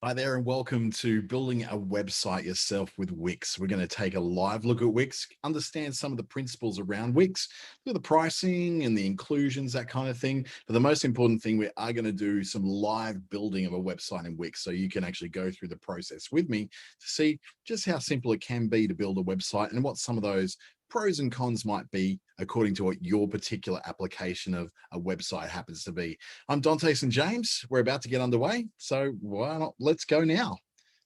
Hi there, and welcome to Building a Website Yourself with Wix. We're going to take a live look at Wix, understand some of the principles around Wix, look at the pricing and the inclusions, that kind of thing. But the most important thing, we are going to do some live building of a website in Wix, so you can actually go through the process with me to see just how simple it can be to build a website and what some of those pros and cons might be according to what your particular application of a website happens to be. I'm Dante St James. We're about to get underway, so why not? Let's go now.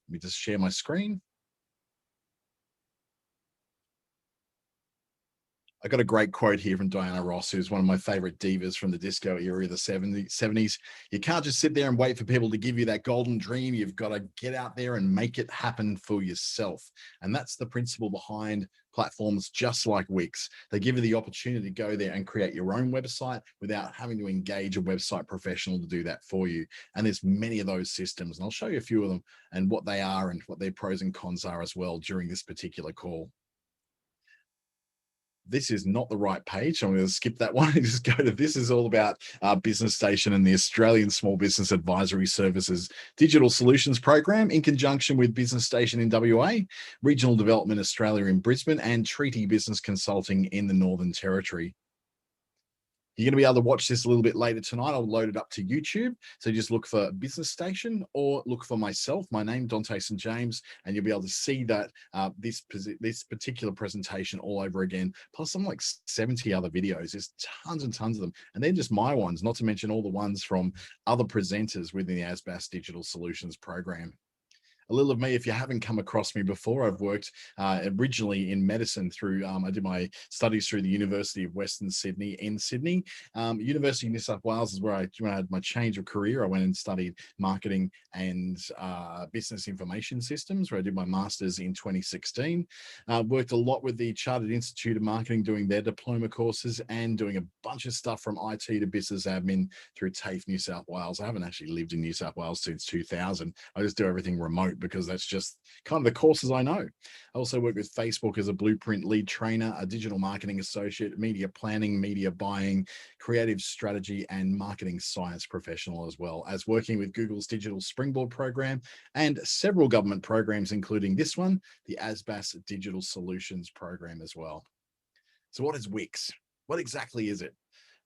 Let me just share my screen. I got a great quote here from Diana Ross, who's one of my favorite divas from the disco era of the 70s. You can't just sit there and wait for people to give you that golden dream. You've got to get out there and make it happen for yourself. And that's the principle behind platforms just like Wix. They give you the opportunity to go there and create your own website without having to engage a website professional to do that for you. And there's many of those systems, and I'll show you a few of them and what they are and what their pros and cons are as well during this particular call. This is not the right page. I'm going to skip that one and just go to this. Is all about Business Station and the Australian Small Business Advisory Services Digital Solutions Program in conjunction with Business Station in WA, Regional Development Australia in Brisbane, and Treaty Business Consulting in the Northern Territory. You're going to be able to watch this a little bit later tonight. I'll load it up to YouTube. So just look for Business Station or look for myself, my name, Dante St James, and you'll be able to see that this particular presentation all over again, plus some like 70 other videos. There's tons and tons of them. And they're just my ones, not to mention all the ones from other presenters within the ASBAS Digital Solutions Program. A little of me, if you haven't come across me before, I've worked originally in medicine through, I did my studies through the University of Western Sydney in Sydney. University of New South Wales is where when I had my change of career. I went and studied marketing and business information systems, where I did my master's in 2016. Worked a lot with the Chartered Institute of Marketing, doing their diploma courses and doing a bunch of stuff from IT to business admin through TAFE New South Wales. I haven't actually lived in New South Wales since 2000. I just do everything remote because that's just kind of the courses I know. I also work with Facebook as a blueprint lead trainer, a digital marketing associate, media planning, media buying, creative strategy, and marketing science professional, as well as working with Google's Digital Springboard program and several government programs, including this one, the ASBAS Digital Solutions Program as well. So what is Wix? What exactly is it?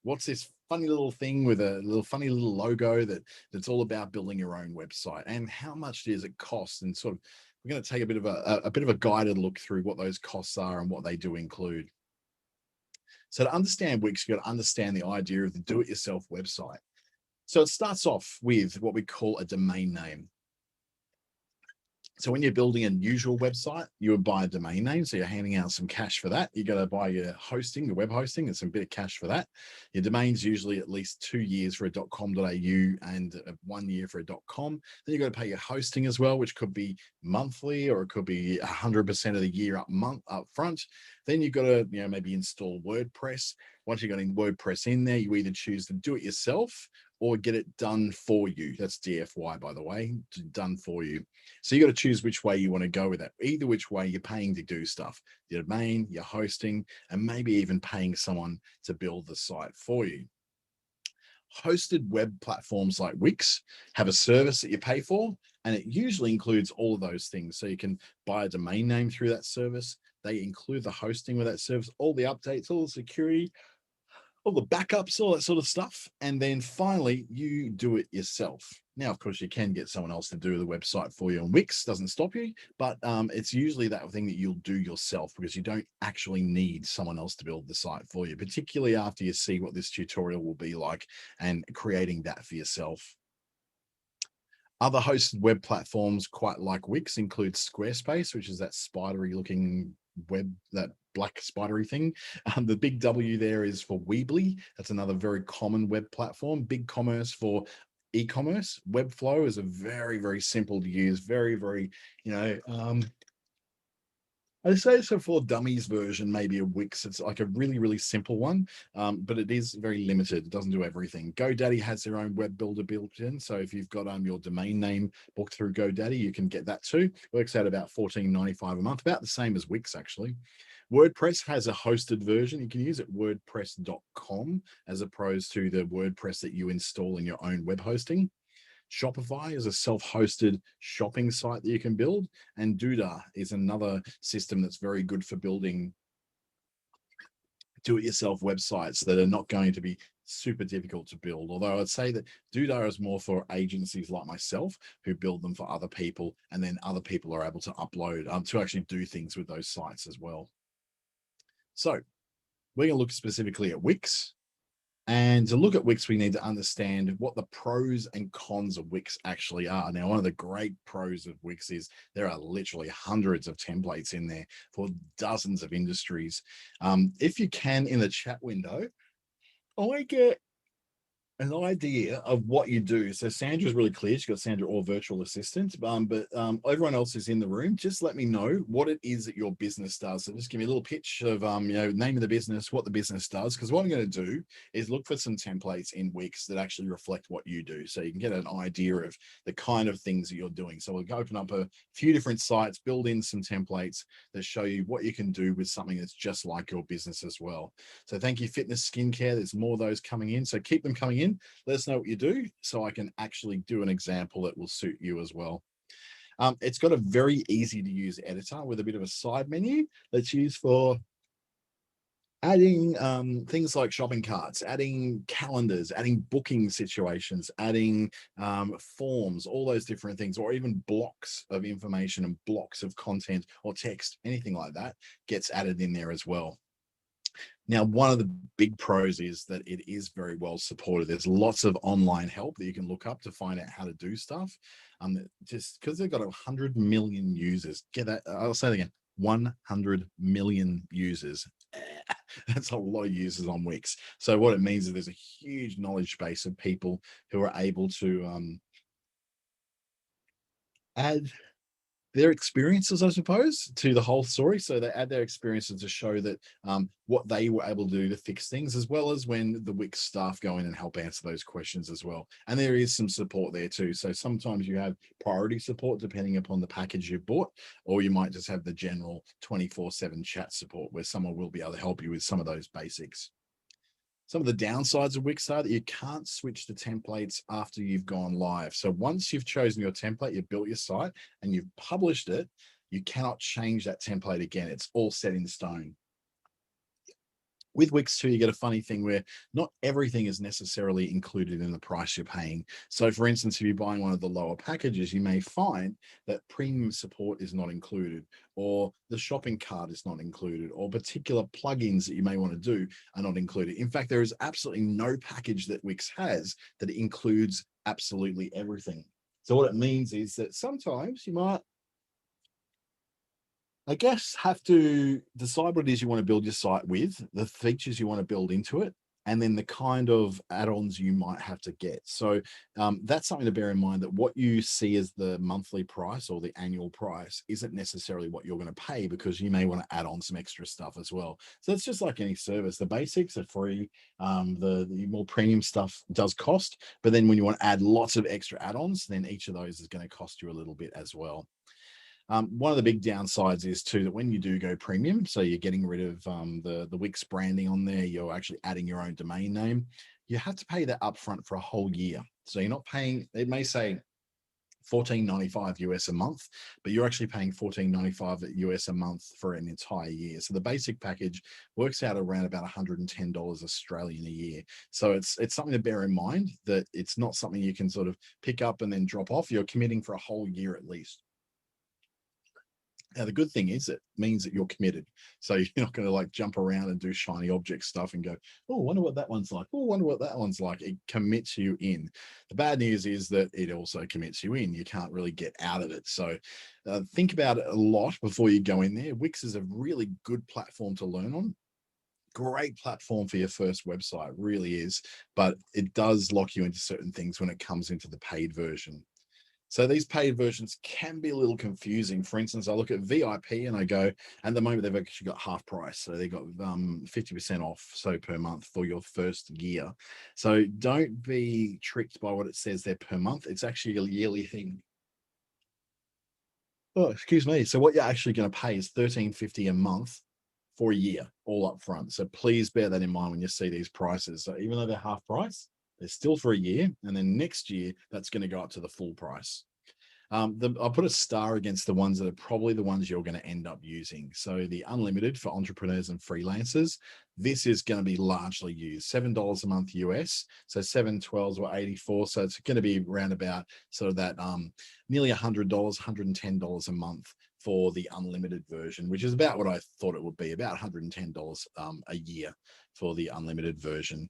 What's this funny little thing with a funny little logo that's all about building your own website, and how much does it cost? And sort of, we're going to take a bit of a guided look through what those costs are and what they do include. So to understand Wix, you've got to understand the idea of the do-it-yourself website. So it starts off with what we call a domain name. So when you're building a usual website, you would buy a domain name. So you're handing out some cash for that. You got to buy your hosting, the web hosting, and some bit of cash for that. Your domain's usually at least 2 years for a .com.au and 1 year for a .com. Then you got to pay your hosting as well, which could be monthly or it could be 100% of the year up front. Then you've got to maybe install WordPress. Once you've got WordPress in there, you either choose to do it yourself or get it done for you. That's DFY, by the way, done for you. So you got to choose which way you want to go with that. Either which way you're paying to do stuff, your domain, your hosting, and maybe even paying someone to build the site for you. Hosted web platforms like Wix have a service that you pay for, and it usually includes all of those things. So you can buy a domain name through that service. They include the hosting with that service, all the updates, all the security, all the backups, all that sort of stuff. And then finally, you do it yourself. Now, of course, you can get someone else to do the website for you, and Wix doesn't stop you, but it's usually that thing that you'll do yourself because you don't actually need someone else to build the site for you, particularly after you see what this tutorial will be like and creating that for yourself. Other hosted web platforms quite like Wix include Squarespace, which is that spidery looking web, that black spidery thing. The big W there is for Weebly. That's another very common web platform. BigCommerce for e-commerce. Webflow is a very, very simple to use, very, very, I'd say it's a for dummies version, maybe a Wix. It's like a really, really simple one, but it is very limited. It doesn't do everything. GoDaddy has their own web builder built in. So if you've got your domain name booked through GoDaddy, you can get that too. Works out about $14.95 a month, about the same as Wix, actually. WordPress has a hosted version. You can use it wordpress.com as opposed to the WordPress that you install in your own web hosting. Shopify is a self-hosted shopping site that you can build, and Duda is another system that's very good for building do-it-yourself websites that are not going to be super difficult to build. Although I'd say that Duda is more for agencies like myself who build them for other people, and then other people are able to upload to actually do things with those sites as well. So we're going to look specifically at Wix. And to look at Wix, we need to understand what the pros and cons of Wix actually are. Now, one of the great pros of Wix is there are literally hundreds of templates in there for dozens of industries. If you can, in the chat window, I get an idea of what you do. So Sandra's really clear. She's got Sandra or virtual assistant, but everyone else is in the room. Just let me know what it is that your business does. So just give me a little pitch of name of the business, what the business does. Because what I'm going to do is look for some templates in Wix that actually reflect what you do, so you can get an idea of the kind of things that you're doing. So we'll open up a few different sites, build in some templates that show you what you can do with something that's just like your business as well. So thank you, Fitness Skincare. There's more of those coming in. So keep them coming in. Let us know what you do so I can actually do an example that will suit you as well. It's got a very easy to use editor with a bit of a side menu that's used for adding things like shopping carts, adding calendars, adding booking situations, adding forms, all those different things, or even blocks of information and blocks of content or text, anything like that gets added in there as well. Now, one of the big pros is that it is very well supported. There's lots of online help that you can look up to find out how to do stuff. Just because they've got 100 million users, get that? I'll say it again: 100 million users. That's a lot of users on Wix. So what it means is there's a huge knowledge base of people who are able to add their experiences, I suppose, to the whole story. So they add their experiences to show that what they were able to do to fix things, as well as when the Wix staff go in and help answer those questions as well. And there is some support there too. So sometimes you have priority support depending upon the package you bought, or you might just have the general 24/7 chat support where someone will be able to help you with some of those basics. Some of the downsides of Wix are that you can't switch to templates after you've gone live. So once you've chosen your template, you've built your site and you've published it, you cannot change that template again. It's all set in stone. With Wix too, you get a funny thing where not everything is necessarily included in the price you're paying. So for instance, if you're buying one of the lower packages, you may find that premium support is not included, or the shopping cart is not included, or particular plugins that you may want to do are not included. In fact, there is absolutely no package that Wix has that includes absolutely everything. So what it means is that sometimes you might, I guess, have to decide what it is you want to build your site with, the features you want to build into it, and then the kind of add-ons you might have to get. So that's something to bear in mind, that what you see as the monthly price or the annual price isn't necessarily what you're going to pay, because you may want to add on some extra stuff as well. So it's just like any service. The basics are free. The more premium stuff does cost, but then when you want to add lots of extra add-ons, then each of those is going to cost you a little bit as well. One of the big downsides is too that when you do go premium, so you're getting rid of the Wix branding on there, you're actually adding your own domain name, you have to pay that upfront for a whole year. So you're not paying, it may say $14.95 US a month, but you're actually paying $14.95 US a month for an entire year. So the basic package works out around about $110 Australian a year. So it's something to bear in mind, that it's not something you can sort of pick up and then drop off. You're committing for a whole year at least. Now, the good thing is it means that you're committed. So you're not going to like jump around and do shiny object stuff and go, oh, wonder what that one's like. Oh, wonder what that one's like. It commits you in. The bad news is that it also commits you in. You can't really get out of it. So think about it a lot before you go in there. Wix is a really good platform to learn on. Great platform for your first website, really is. But it does lock you into certain things when it comes into the paid version. So these paid versions can be a little confusing. For instance, I look at VIP and I go, at the moment, they've actually got half price. So they've got 50% off, so per month for your first year. So don't be tricked by what it says there per month. It's actually a yearly thing. Oh, excuse me. So what you're actually going to pay is $13.50 a month for a year, all up front. So please bear that in mind when you see these prices. So even though they're half price, They're still for a year, and then next year that's going to go up to the full price. I'll put a star against the ones that are probably the ones you're going to end up using. So the unlimited for entrepreneurs and freelancers, this is going to be largely used. $7 a month US, so 7/12 or 84. So it's going to be around about sort of that nearly $100, $110 a month for the unlimited version, which is about what I thought it would be, about $110 a year for the unlimited version.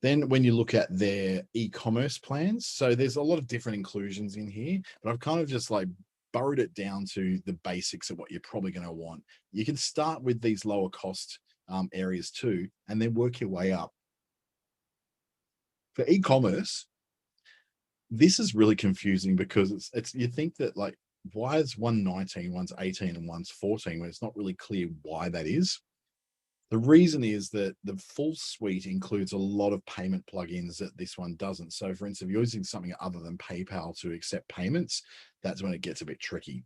Then when you look at their e-commerce plans, so there's a lot of different inclusions in here, but I've kind of just like burrowed it down to the basics of what you're probably going to want. You can start with these lower cost areas too, and then work your way up. For e-commerce, this is really confusing because it's you think that like, why is one 19, one's 18, and one's 14 when it's not really clear why that is? The reason is that the full suite includes a lot of payment plugins that this one doesn't. So for instance, if you're using something other than PayPal to accept payments, that's when it gets a bit tricky.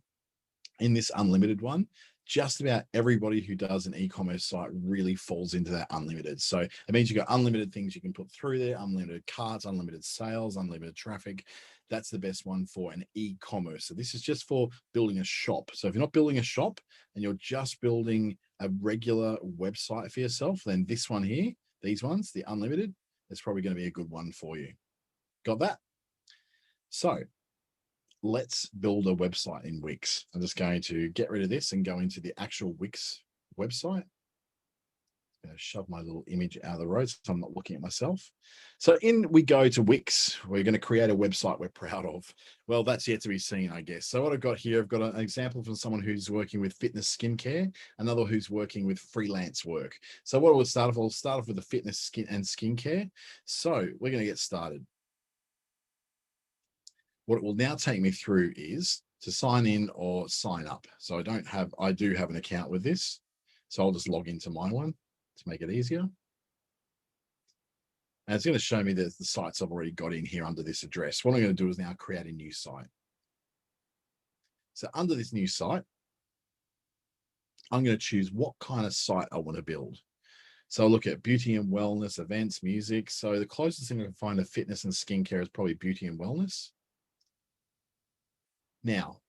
In this unlimited one, just about everybody who does an e-commerce site really falls into that unlimited. So it means you've got unlimited things you can put through there, unlimited carts, unlimited sales, unlimited traffic. That's the best one for an e-commerce. So this is just for building a shop. So if you're not building a shop and you're just building a regular website for yourself, then this one here, these ones, the unlimited, is probably going to be a good one for you. Got that? So let's build a website in Wix. I'm just going to get rid of this and go into the actual Wix website. I'm going to shove my little image out of the road so I'm not looking at myself. So in we go to Wix. We're going to create a website we're proud of. Well, that's yet to be seen, I guess. So what I've got here, I've got an example from someone who's working with fitness skincare, another who's working with freelance work. So what we'll start off with the fitness skin and skincare. So we're going to get started. What it will now take me through is to sign in or sign up. So I do have an account with this. So I'll just log into my one to make it easier. And it's going to show me that the sites I've already got in here under this address. What I'm going to do is now create a new site. So under this new site, I'm going to choose what kind of site I want to build. So I'll look at beauty and wellness, events, music. So the closest thing I can find to fitness and skincare is probably beauty and wellness. Now,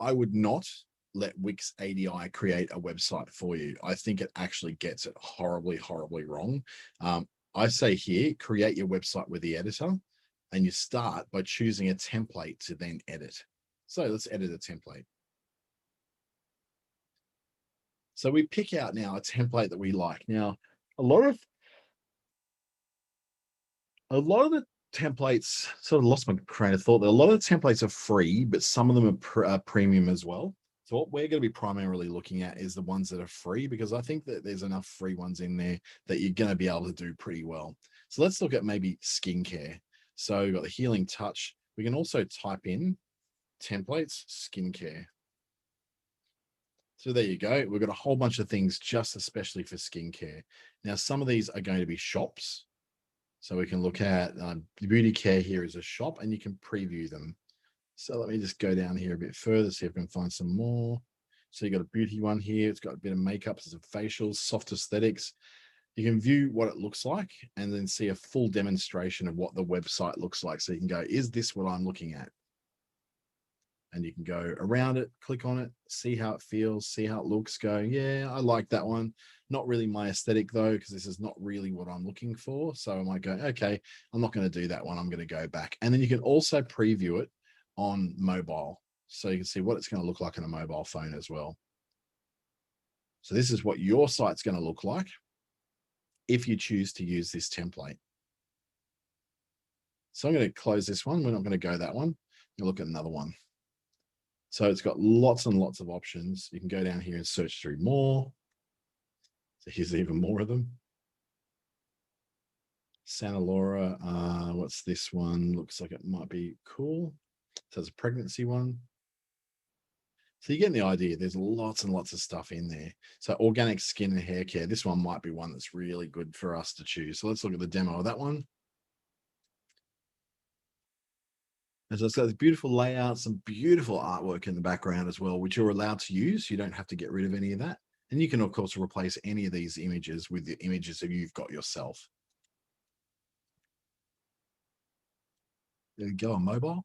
I would not let Wix ADI create a website for you. I think it actually gets it horribly, horribly wrong. I say here, create your website with the editor, and you start by choosing a template to then edit. So let's edit a template. So we pick out now a template that we like. Now, a lot of the templates, sort of lost my train of thought. A lot of the templates are free, but some of them are premium as well. So what we're going to be primarily looking at is the ones that are free, because I think that there's enough free ones in there that you're going to be able to do pretty well. So let's look at maybe skincare. So we've got the healing touch. We can also type in templates, skincare. So there you go. We've got a whole bunch of things just especially for skincare. Now, some of these are going to be shops. So we can look at beauty care here is a shop, and you can preview them. So let me just go down here a bit further, see if I can find some more. So you got a beauty one here. It's got a bit of makeup, some facials, soft aesthetics. You can view what it looks like and then see a full demonstration of what the website looks like. So you can go, is this what I'm looking at? And you can go around it, click on it, see how it feels, see how it looks, go, yeah, I like that one. Not really my aesthetic though, because this is not really what I'm looking for. So I might go, okay, I'm not going to do that one. I'm going to go back. And then you can also preview it on mobile. So you can see what it's going to look like on a mobile phone as well. So this is what your site's going to look like if you choose to use this template. So I'm going to close this one. We're not going to go that one. We'll look at another one. So it's got lots and lots of options. You can go down here and search through more. So here's even more of them. Santa Laura, what's this one? Looks like it might be cool. So it's a pregnancy one. So you get the idea. There's lots and lots of stuff in there. So organic skin and hair care. This one might be one that's really good for us to choose. So let's look at the demo of that one. And so it's got this beautiful layout, some beautiful artwork in the background as well, which you're allowed to use. You don't have to get rid of any of that. And you can, of course, replace any of these images with the images that you've got yourself. There we go on mobile.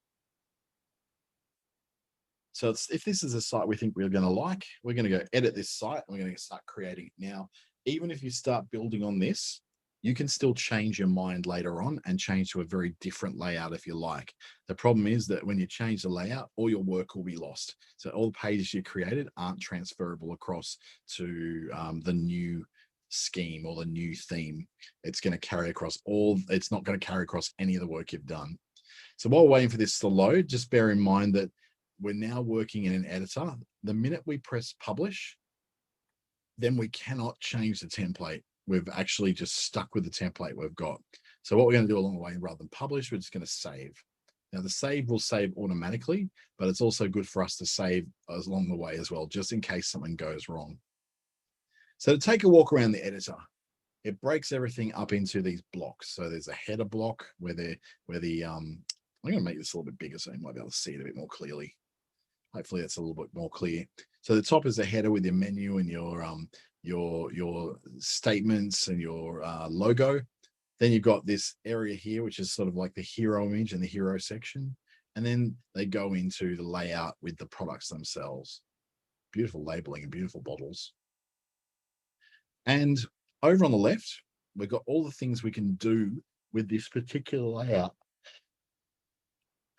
So if this is a site we think we're going to like, we're going to go edit this site and we're going to start creating it now. Even if you start building on this, you can still change your mind later on and change to a very different layout if you like. The problem is that when you change the layout, all your work will be lost. So all the pages you created aren't transferable across to the new scheme or the new theme. It's going to carry across it's not going to carry across any of the work you've done. So while we're waiting for this to load, just bear in mind that we're now working in an editor. The minute we press publish, then we cannot change the template. We've actually just stuck with the template we've got. So what we're going to do along the way, rather than publish, we're just going to save. Now the save will save automatically, but it's also good for us to save along the way as well, just in case something goes wrong. So to take a walk around the editor, it breaks everything up into these blocks. So there's a header block where I'm going to make this a little bit bigger so you might be able to see it a bit more clearly. Hopefully that's a little bit more clear. So the top is a header with your menu and your statements and your logo. Then you've got this area here, which is sort of like the hero image and the hero section. And then they go into the layout with the products themselves. Beautiful labeling and beautiful bottles. And over on the left, we've got all the things we can do with this particular layout.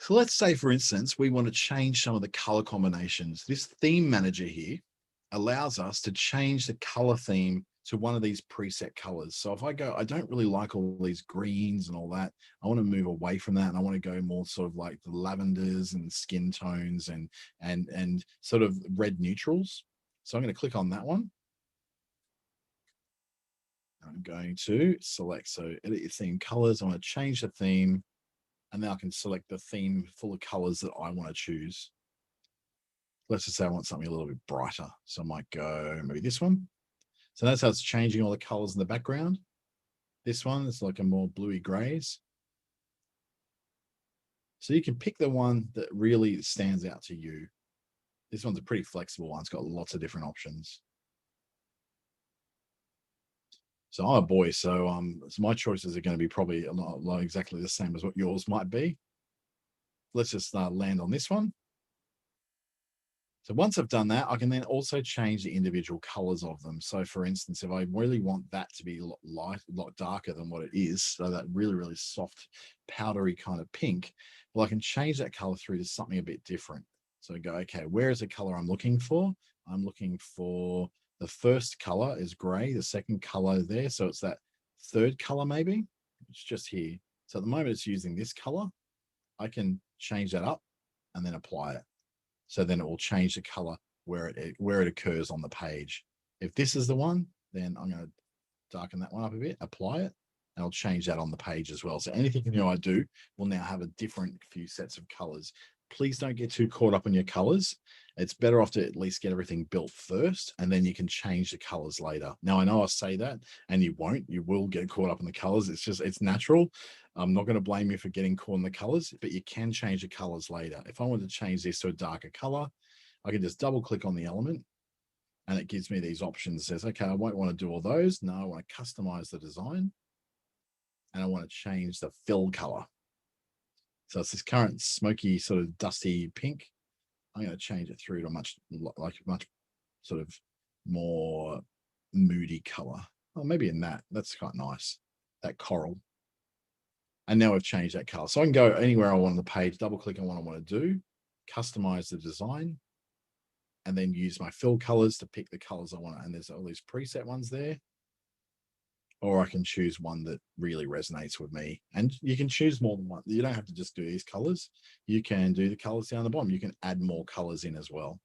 So let's say, for instance, we want to change some of the color combinations. This theme manager here allows us to change the color theme to one of these preset colors. So if I go, I don't really like all these greens and all that. I want to move away from that, and I want to go more sort of like the lavenders and skin tones and sort of red neutrals. So I'm going to click on that one. I'm going to select, so edit your theme colors. I want to change the theme. And then I can select the theme full of colors that I want to choose. Let's just say I want something a little bit brighter. So I might go maybe this one. So that's how it's changing all the colors in the background. This one is like a more bluey grays. So you can pick the one that really stands out to you. This one's a pretty flexible one. It's got lots of different options. So I'm a boy, so my choices are going to be probably a lot exactly the same as what yours might be. Let's just land on this one. So once I've done that, I can then also change the individual colors of them. So for instance, if I really want that to be a lot darker than what it is, so that really, really soft, powdery kind of pink, well, I can change that color through to something a bit different. So I go, okay, where is the color I'm looking for? I'm looking for the first color is gray, the second color there. So it's that third color maybe. It's just here. So at the moment it's using this color. I can change that up and then apply it. So then it will change the color where it occurs on the page. If this is the one, then I'm going to darken that one up a bit, apply it, and I'll change that on the page as well. So anything I do will now have a different few sets of colors. Please don't get too caught up in your colors. It's better off to at least get everything built first, and then you can change the colors later. Now, I know I say that, and you won't. You will get caught up in the colors. It's natural. I'm not going to blame you for getting caught in the colors, but you can change the colors later. If I wanted to change this to a darker color, I can just double click on the element, and it gives me these options. It says, okay, I won't want to do all those. No, I want to customize the design, and I want to change the fill color. So it's this current smoky, sort of dusty pink. I'm going to change it through to much sort of more moody color. Well, maybe in that's quite nice, that coral. And now we've changed that color. So I can go anywhere I want on the page, double click on what I want to do, customize the design, and then use my fill colors to pick the colors I want. And there's all these preset ones there. Or I can choose one that really resonates with me. And you can choose more than one. You don't have to just do these colors. You can do the colors down the bottom. You can add more colors in as well.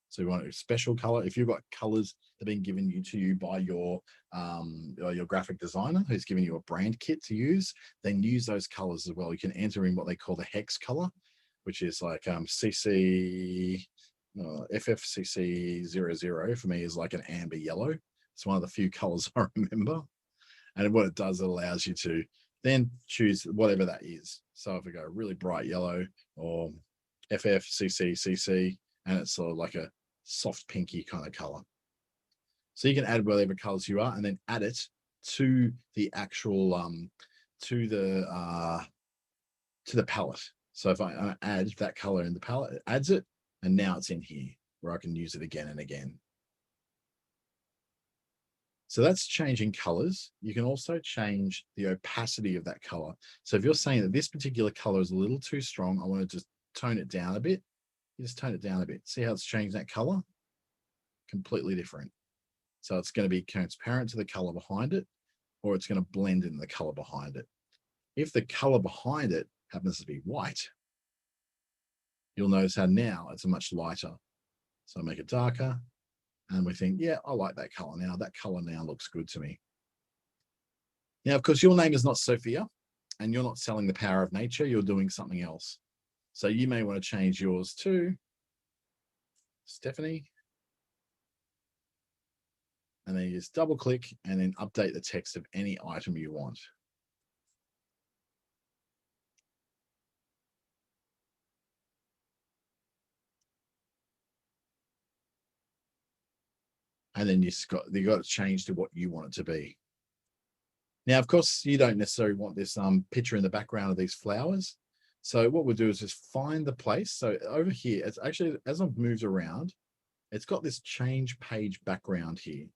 So you want a special color. If you've got colors that have been given to you by your graphic designer who's giving you a brand kit to use, then use those colors as well. You can enter in what they call the hex color, which is like CC FFCC00 for me is like an amber yellow. It's one of the few colors I remember. And what it does, it allows you to then choose whatever that is. So if we go really bright yellow or FFCCCC, and it's sort of like a soft pinky kind of color. So you can add whatever colors you are and then add it to the actual, to to the palette. So if I add that color in the palette, it adds it, and now it's in here where I can use it again and again. So that's changing colors. You can also change the opacity of that color. So if you're saying that this particular color is a little too strong, I want to just tone it down a bit. You just tone it down a bit. See how it's changed that color? Completely different. So it's going to be transparent to the color behind it, or it's going to blend in the color behind it. If the color behind it happens to be white, you'll notice how now it's a much lighter. So I make it darker, and we think, yeah, I like that color now. That color now looks good to me. Now, of course, your name is not Sophia, and you're not selling the power of nature. You're doing something else. So you may want to change yours to Stephanie. And then you just double click and then update the text of any item you want. And then you got to change to what you want it to be. Now, of course, you don't necessarily want this picture in the background of these flowers. So what we'll do is just find the place. So over here, it's actually, as I've moved around, it's got this change page background here.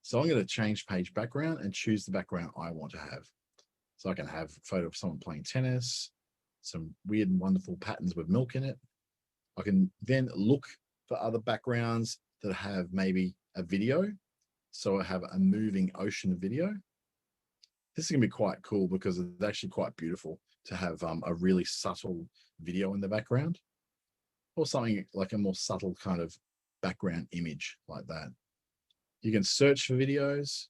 So I'm going to change page background and choose the background I want to have. So I can have a photo of someone playing tennis, some weird and wonderful patterns with milk in it. I can then look for other backgrounds that have maybe a video. So I have a moving ocean video. This is going to be quite cool because it's actually quite beautiful to have a really subtle video in the background, or something like a more subtle kind of background image like that. You can search for videos.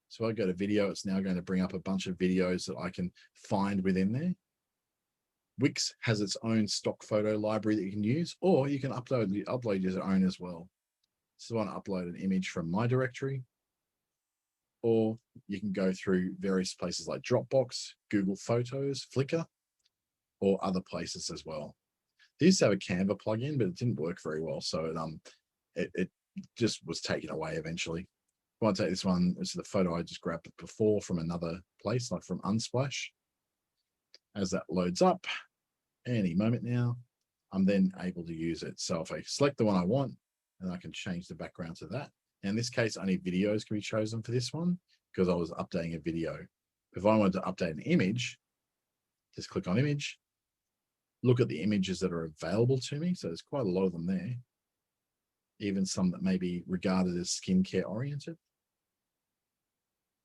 So I go to video, it's now going to bring up a bunch of videos that I can find within there. Wix has its own stock photo library that you can use, or you can upload your own as well. So I want to upload an image from my directory, or you can go through various places like Dropbox, Google Photos, Flickr, or other places as well. They used to have a Canva plugin, but it didn't work very well. So it just was taken away eventually. I want to take this one. This is the photo I just grabbed before from another place, like from Unsplash. As that loads up, any moment now, I'm then able to use it. So if I select the one I want, and I can change the background to that. Now in this case, only videos can be chosen for this one because I was updating a video. If I wanted to update an image, just click on image, look at the images that are available to me. So there's quite a lot of them there, even some that may be regarded as skincare oriented.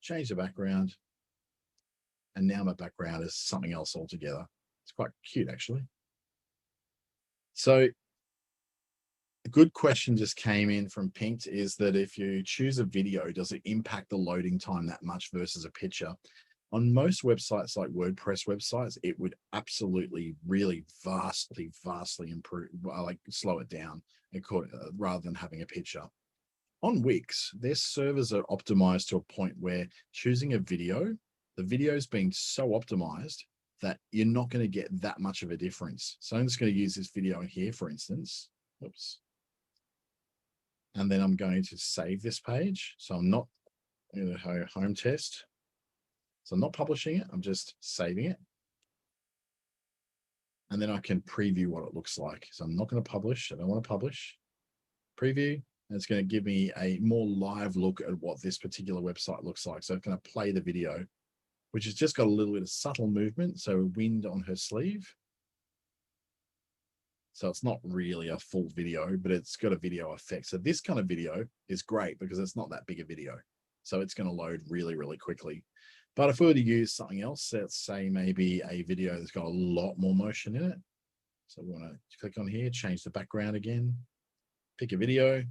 Change the background. And now my background is something else altogether. It's quite cute, actually. So a good question just came in from Pinked, is that if you choose a video, does it impact the loading time that much versus a picture? On most websites like WordPress websites, it would absolutely really vastly improve, like slow it down rather than having a picture. On Wix, their servers are optimized to a point where choosing a video, the video is being so optimized that you're not going to get that much of a difference. So I'm just going to use this video in here, for instance. Oops. And then I'm going to save this page. So I'm not going to home test. So I'm not publishing it. I'm just saving it. And then I can preview what it looks like. So I'm not going to publish. I don't want to publish. Preview. And it's going to give me a more live look at what this particular website looks like. So I'm going to play the video, which has just got a little bit of subtle movement. So wind on her sleeve. So it's not really a full video, but it's got a video effect. So this kind of video is great because it's not that big a video. So it's going to load really, really quickly. But if we were to use something else, let's say maybe a video that's got a lot more motion in it. So we want to click on here, change the background again, pick a video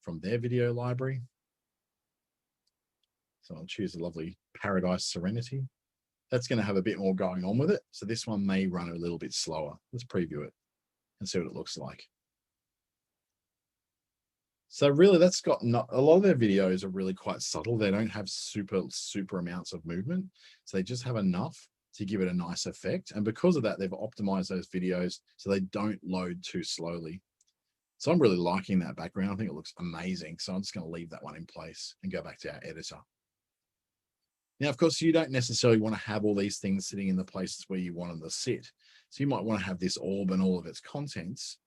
from their video library. So I'll choose a lovely Paradise Serenity. That's going to have a bit more going on with it. So this one may run a little bit slower. Let's preview it and see what it looks like. So really, that's got not a lot of their videos are really quite subtle. They don't have super amounts of movement. So they just have enough to give it a nice effect. And because of that, they've optimized those videos so they don't load too slowly. So I'm really liking that background. I think it looks amazing. So I'm just going to leave that one in place and go back to our editor. Now, of course, you don't necessarily want to have all these things sitting in the places where you want them to sit. So you might want to have this orb and all of its contents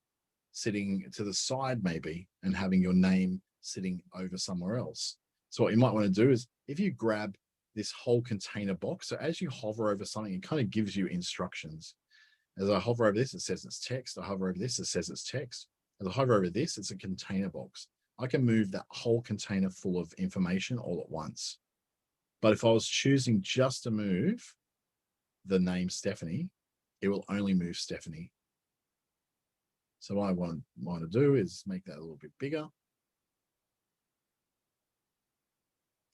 sitting to the side maybe, and having your name sitting over somewhere else. So what you might want to do is, if you grab this whole container box, so as you hover over something, it kind of gives you instructions. As I hover over this, it says it's text. I hover over this, it says it's text. As I hover over this, it's a container box. I can move that whole container full of information all at once. But if I was choosing just to move the name Stephanie, it will only move Stephanie. So what I want to do is make that a little bit bigger.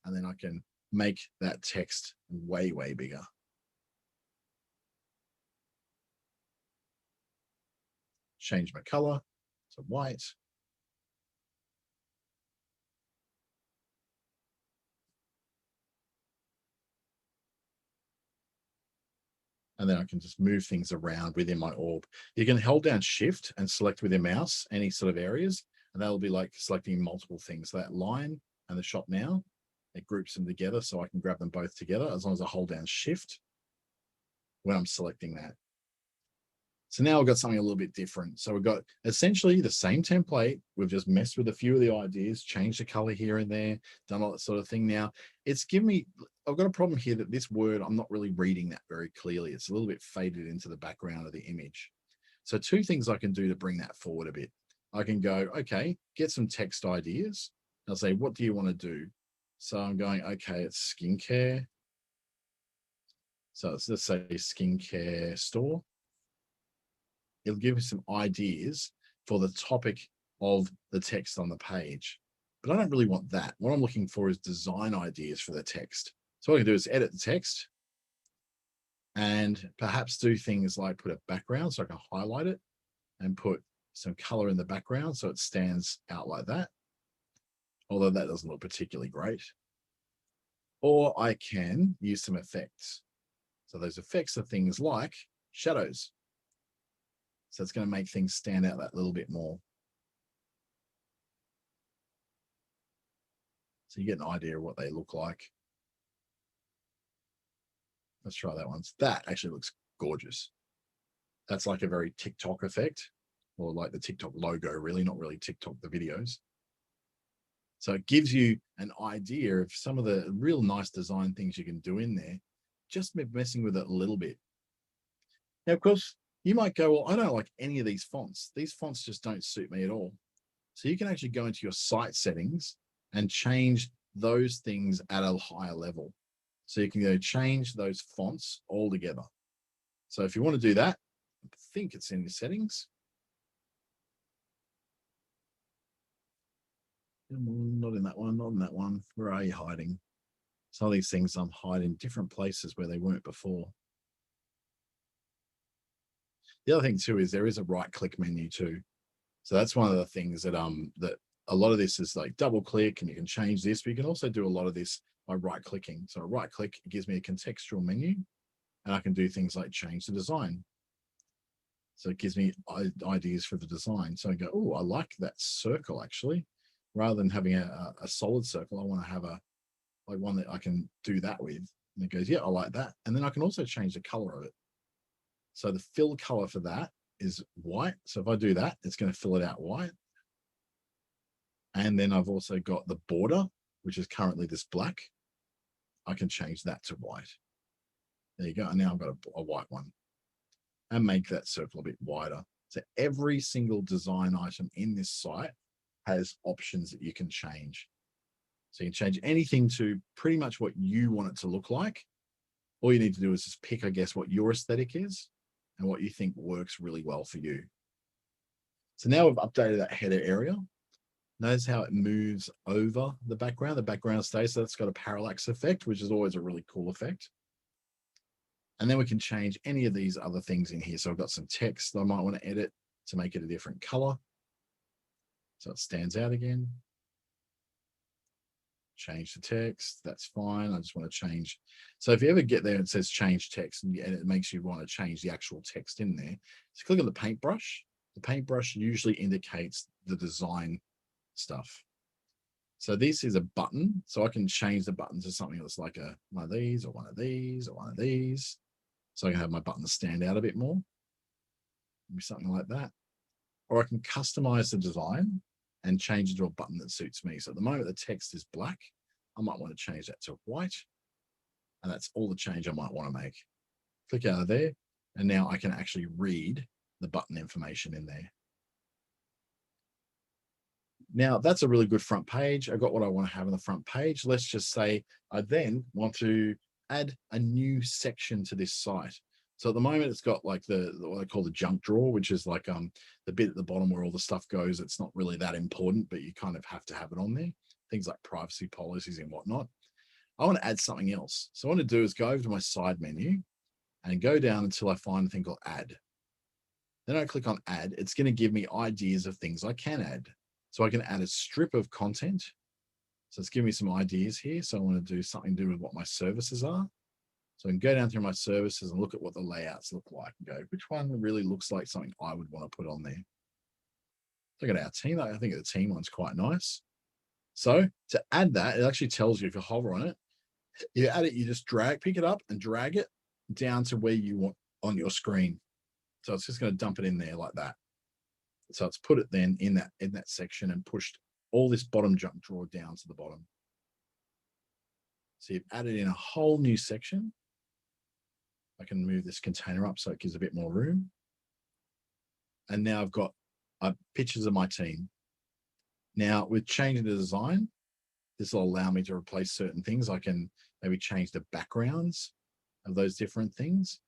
And then I can make that text way, way bigger. Change my color to white. And then I can just move things around within my orb. You can hold down Shift and select with your mouse any sort of areas, and that'll be like selecting multiple things. So that line and the shop now, it groups them together, so I can grab them both together as long as I hold down Shift when I'm selecting that. So now I've got something a little bit different. So we've got essentially the same template. We've just messed with a few of the ideas, changed the color here and there, done all that sort of thing. Now it's given me, I've got a problem here that this word, I'm not really reading that very clearly. It's a little bit faded into the background of the image. So two things I can do to bring that forward a bit. I can go, okay, get some text ideas. I'll say, what do you want to do? So I'm going, okay, it's skincare. So let's say skincare store. It'll give me some ideas for the topic of the text on the page. But I don't really want that. What I'm looking for is design ideas for the text. So what I can do is edit the text and perhaps do things like put a background so I can highlight it and put some color in the background so it stands out like that. Although that doesn't look particularly great. Or I can use some effects. So those effects are things like shadows. So it's going to make things stand out that little bit more. So you get an idea of what they look like. Let's try that one. That actually looks gorgeous. That's like a very TikTok effect, or like the TikTok logo, really, not really TikTok, the videos. So it gives you an idea of some of the real nice design things you can do in there, just messing with it a little bit. Now, of course, you might go, well, I don't like any of these fonts. These fonts just don't suit me at all. So you can actually go into your site settings and change those things at a higher level. So you can go change those fonts all together. So if you want to do that, I think it's in the settings. Not in that one, not in that one. Where are you hiding? Some of these things I'm hiding different places where they weren't before. The other thing too is there is a right-click menu too. So that's one of the things that that a lot of this is like double click and you can change this, but you can also do a lot of this by right-clicking. So right click, it gives me a contextual menu and I can do things like change the design. So it gives me ideas for the design. So I go, oh, I like that circle actually. Rather than having a solid circle, I want to have a like one that I can do that with. And it goes, yeah, I like that. And then I can also change the color of it. So the fill color for that is white. So if I do that, it's going to fill it out white. And then I've also got the border, which is currently this black. I can change that to white. There you go. And now I've got a white one and make that circle a bit wider. So every single design item in this site has options that you can change. So you can change anything to pretty much what you want it to look like. All you need to do is just pick, I guess, what your aesthetic is and what you think works really well for you. So now we've updated that header area. Notice how it moves over the background. The background stays, so that's got a parallax effect, which is always a really cool effect. And then we can change any of these other things in here. So I've got some text that I might want to edit to make it a different color. So it stands out again. Change the text, that's fine. I just want to change. So if you ever get there and it says change text and it makes you want to change the actual text in there, just click on the paintbrush. The paintbrush usually indicates the design stuff. So this is a button. So I can change the button to something that's like one of these or one of these or one of these. So I can have my buttons stand out a bit more. Maybe something like that. Or I can customize the design and change it to a button that suits me. So at the moment, the text is black. I might want to change that to white. And that's all the change I might want to make. Click out of there. And now I can actually read the button information in there. Now that's a really good front page. I got what I want to have on the front page. Let's just say I then want to add a new section to this site. So at the moment, it's got like what I call the junk drawer, which is like the bit at the bottom where all the stuff goes. It's not really that important, but you kind of have to have it on there. Things like privacy policies and whatnot. I want to add something else. So what I want to do is go over to my side menu and go down until I find a thing called add. Then I click on add. It's going to give me ideas of things I can add. So I can add a strip of content. So it's giving me some ideas here. So I want to do something to do with what my services are. So I can go down through my services and look at what the layouts look like and go, which one really looks like something I would want to put on there. Look at our team. I think the team one's quite nice. So to add that, it actually tells you if you hover on it, you add it, you just pick it up and drag it down to where you want on your screen. So it's just going to dump it in there like that. So it's put it then in that section and pushed all this bottom junk drawer down to the bottom. So you've added in a whole new section. I can move this container up so it gives a bit more room. And now I've got pictures of my team. Now with changing the design, this will allow me to replace certain things. I can maybe change the backgrounds of those different things.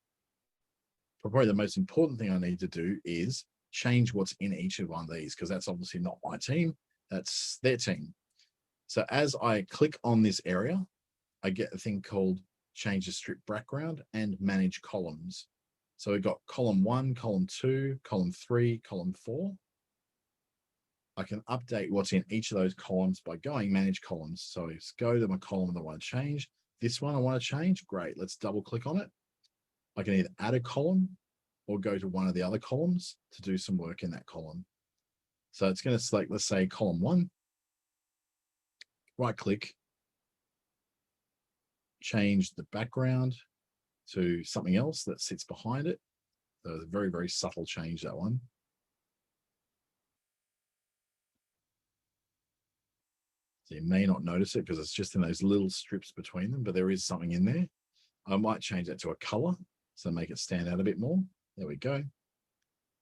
But probably the most important thing I need to do is change what's in each of one of these, because that's obviously not my team, that's their team. So as I click on this area, I get a thing called change the strip background and manage columns. So we've got column 1, column 2, column 3, column 4. I can update what's in each of those columns by going manage columns. So let's go to my column that I want to change. This one I want to change. Great. Let's double click on it. I can either add a column or go to one of the other columns to do some work in that column. So it's going to select, let's say, column 1, right click, change the background to something else that sits behind it. So it's a very, very subtle change, that one. So you may not notice it because it's just in those little strips between them, but there is something in there. I might change that to a color, so make it stand out a bit more. There we go.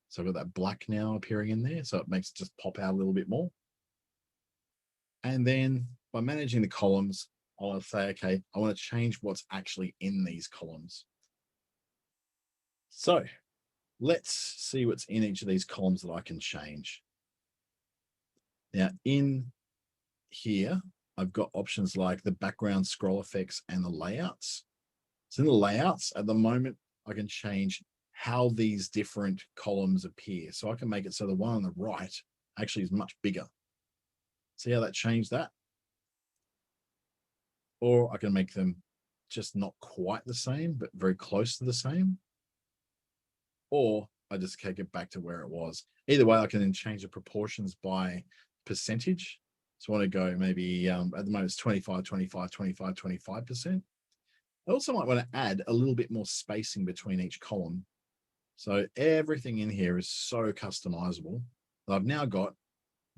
So I've got that black now appearing in there, so it makes it just pop out a little bit more. And then by managing the columns, I'll say, okay, I want to change what's actually in these columns. So let's see what's in each of these columns that I can change. Now in here, I've got options like the background scroll effects and the layouts. So in the layouts at the moment, I can change how these different columns appear. So I can make it so the one on the right actually is much bigger. See how that changed that? Or I can make them just not quite the same, but very close to the same. Or I just take it back to where it was. Either way, I can then change the proportions by percentage. So I want to go maybe at the moment it's 25, 25, 25, 25%. I also might want to add a little bit more spacing between each column. So everything in here is so customizable that I've now got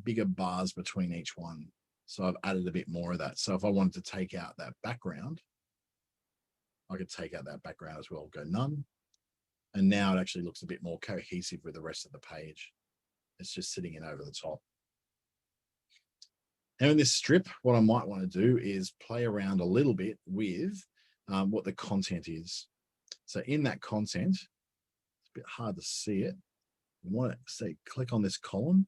bigger bars between each one. So I've added a bit more of that. So if I wanted to take out that background, I could take out that background as well, go none. And now it actually looks a bit more cohesive with the rest of the page. It's just sitting in over the top. Now in this strip, what I might want to do is play around a little bit with what the content is. So in that content, it's a bit hard to see it. I want to say, click on this column.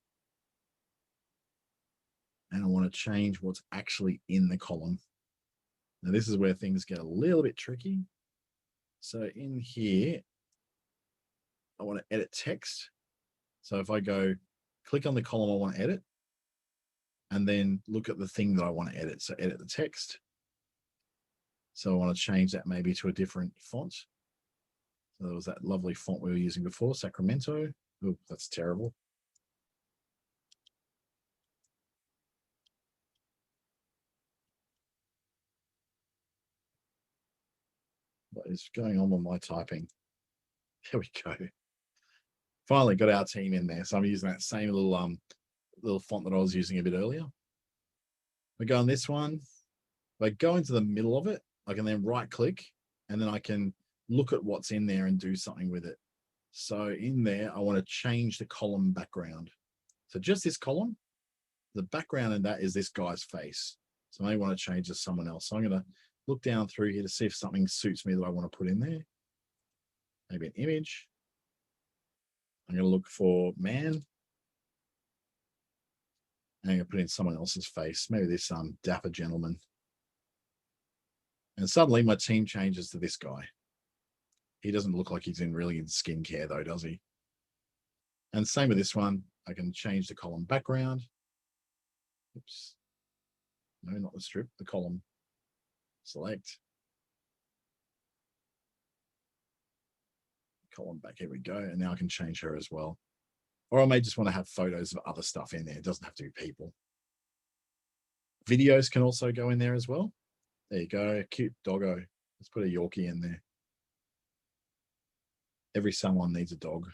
And I want to change what's actually in the column. Now this is where things get a little bit tricky. So in here, I want to edit text. So if I go click on the column I want to edit, and then look at the thing that I want to edit. So edit the text. So I want to change that maybe to a different font. So there was that lovely font we were using before, Sacramento. Oh, that's terrible. What is going on with my typing? There we go. Finally got our team in there. So I'm using that same little font that I was using a bit earlier. We go on this one. If I go into the middle of it, I can then right click and then I can look at what's in there and do something with it. So in there, I want to change the column background. So just this column, the background in that is this guy's face. So I may want to change to someone else. So I'm going to look down through here to see if something suits me that I want to put in there. Maybe an image. I'm going to look for man. And I'm going to put in someone else's face. Maybe this dapper gentleman. And suddenly my team changes to this guy. He doesn't look like he's really in skincare though, does he? And same with this one. I can change the column background. Oops. No, not the strip, the column. Select. Column back, here we go. And now I can change her as well. Or I may just want to have photos of other stuff in there. It doesn't have to be people. Videos can also go in there as well. There you go, cute doggo. Let's put a Yorkie in there. Every someone needs a dog.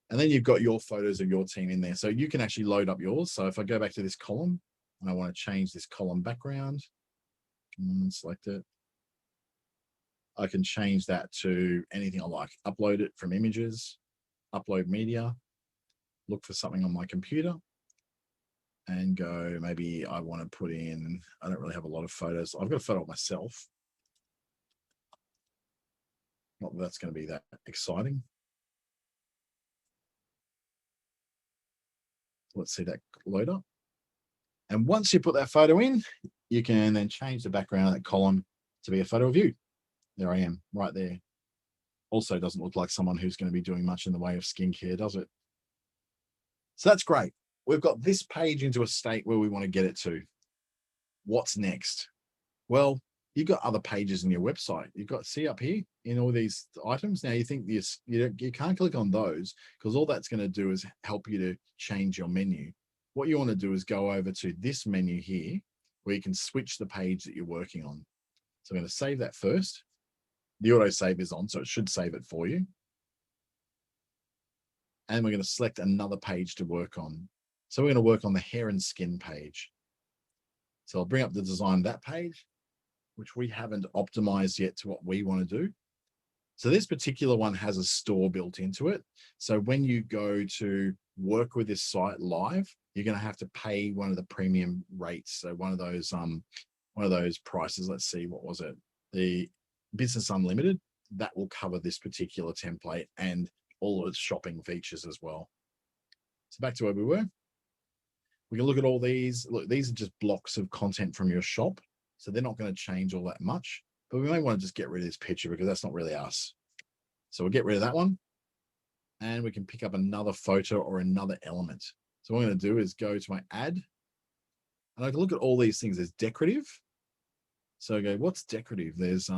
And then you've got your photos of your team in there. So you can actually load up yours. So if I go back to this column and I want to change this column background, select it. I can change that to anything I like. Upload it from images, upload media, look for something on my computer and go, maybe I want to put in, I don't really have a lot of photos. I've got a photo of myself. Not that that's going to be that exciting. Let's see that load up. And once you put that photo in, you can then change the background of that column to be a photo of you. There I am, right there. Also doesn't look like someone who's going to be doing much in the way of skincare, does it? So that's great. We've got this page into a state where we want to get it to. What's next? Well, you've got other pages in your website. You've got, see up here in all these items. Now you think this, you can't click on those because all that's going to do is help you to change your menu. What you want to do is go over to this menu here where you can switch the page that you're working on. So I'm going to save that first. The auto save is on, so it should save it for you. And we're going to select another page to work on. So we're going to work on the hair and skin page. So I'll bring up the design of that page, which we haven't optimized yet to what we want to do. So this particular one has a store built into it. So when you go to work with this site live, you're going to have to pay one of the premium rates. So one of those prices, let's see, what was it? The Business Unlimited, that will cover this particular template and all of its shopping features as well. So back to where we were. We can look at all these. Look, these are just blocks of content from your shop. So they're not going to change all that much, but we may want to just get rid of this picture because that's not really us. So we'll get rid of that one and we can pick up another photo or another element. So what I'm going to do is go to my add and I can look at all these things. There's decorative. So I go, what's decorative? There's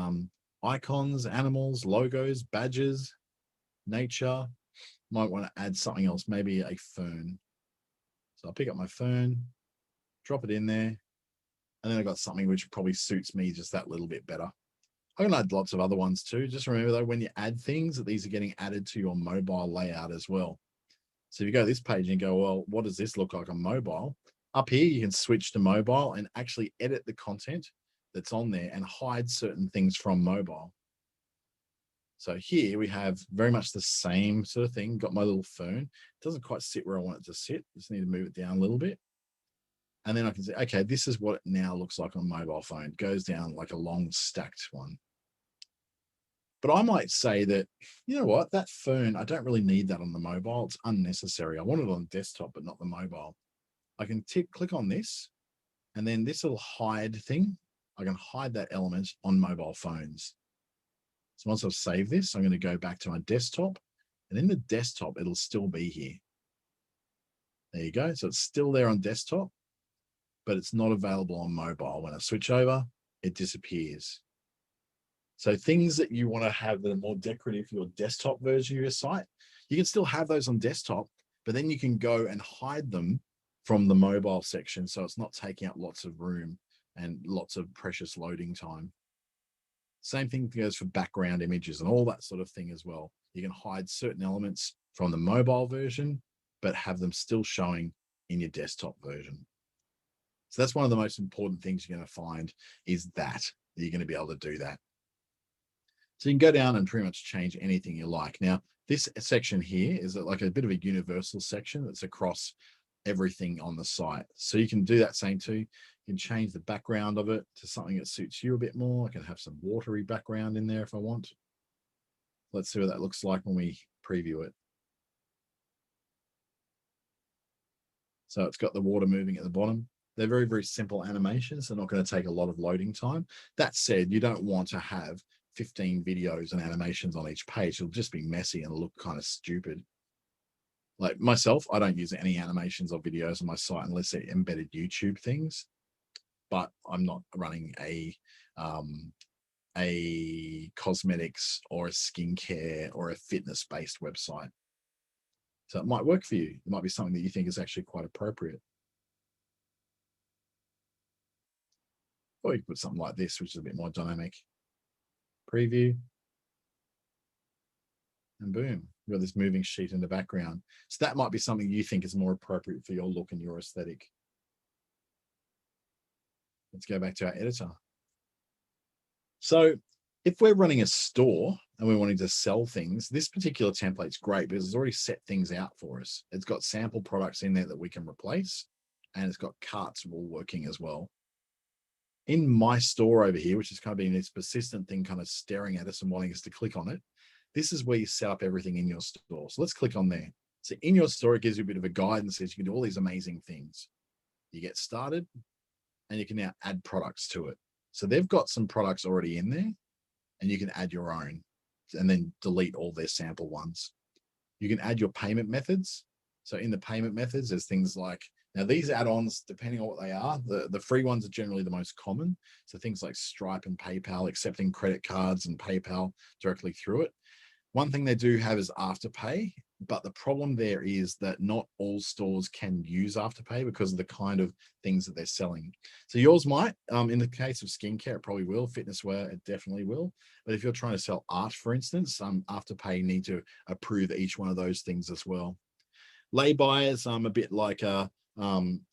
icons, animals, logos, badges, nature. Might want to add something else, maybe a fern. So I'll pick up my fern, drop it in there. And then I got something which probably suits me just that little bit better. I can add lots of other ones too. Just remember though, when you add things, that these are getting added to your mobile layout as well. So if you go to this page and go, well, what does this look like on mobile? Up here, you can switch to mobile and actually edit the content that's on there and hide certain things from mobile. So here we have very much the same sort of thing. Got my little fern. It doesn't quite sit where I want it to sit. Just need to move it down a little bit. And then I can say, okay, this is what it now looks like on mobile phone. It goes down like a long stacked one. But I might say that, you know what, that fern, I don't really need that on the mobile. It's unnecessary. I want it on desktop, but not the mobile. I can click on this, and then this little hide thing, I can hide that element on mobile phones. So once I've saved this, I'm going to go back to my desktop, and in the desktop, it'll still be here. There you go. So it's still there on desktop, but it's not available on mobile. When I switch over, it disappears. So things that you want to have that are more decorative for your desktop version of your site, you can still have those on desktop, but then you can go and hide them from the mobile section. So it's not taking up lots of room and lots of precious loading time. Same thing goes for background images and all that sort of thing as well. You can hide certain elements from the mobile version, but have them still showing in your desktop version. So that's one of the most important things you're going to find is that you're going to be able to do that. So you can go down and pretty much change anything you like. Now, this section here is like a bit of a universal section that's across everything on the site. So you can do that same too. You can change the background of it to something that suits you a bit more. I can have some watery background in there if I want. Let's see what that looks like when we preview it. So it's got the water moving at the bottom. They're very, very simple animations. They're not going to take a lot of loading time. That said, you don't want to have 15 videos and animations on each page. It'll just be messy and look kind of stupid. Like myself, I don't use any animations or videos on my site unless they're embedded YouTube things, but I'm not running a cosmetics or a skincare or a fitness-based website. So it might work for you. It might be something that you think is actually quite appropriate. Or you could put something like this, which is a bit more dynamic. Preview. And boom, you've got this moving sheet in the background. So that might be something you think is more appropriate for your look and your aesthetic. Let's go back to our editor. So if we're running a store and we're wanting to sell things, this particular template's great because it's already set things out for us. It's got sample products in there that we can replace, and it's got carts all working as well. In my store over here, which is kind of being this persistent thing kind of staring at us and wanting us to click on it, this is where you set up everything in your store. So let's click on there. So in your store, it gives you a bit of a guide and says you can do all these amazing things. You get started and you can now add products to it. So they've got some products already in there and you can add your own and then delete all their sample ones. You can add your payment methods. So in the payment methods, there's things like, now these add-ons, depending on what they are, the free ones are generally the most common. So things like Stripe and PayPal, accepting credit cards and PayPal directly through it. One thing they do have is Afterpay, but the problem there is that not all stores can use Afterpay because of the kind of things that they're selling. So yours might, in the case of skincare, it probably will. Fitness wear, it definitely will. But if you're trying to sell art, for instance, Afterpay need to approve each one of those things as well. Lay buyers, a bit like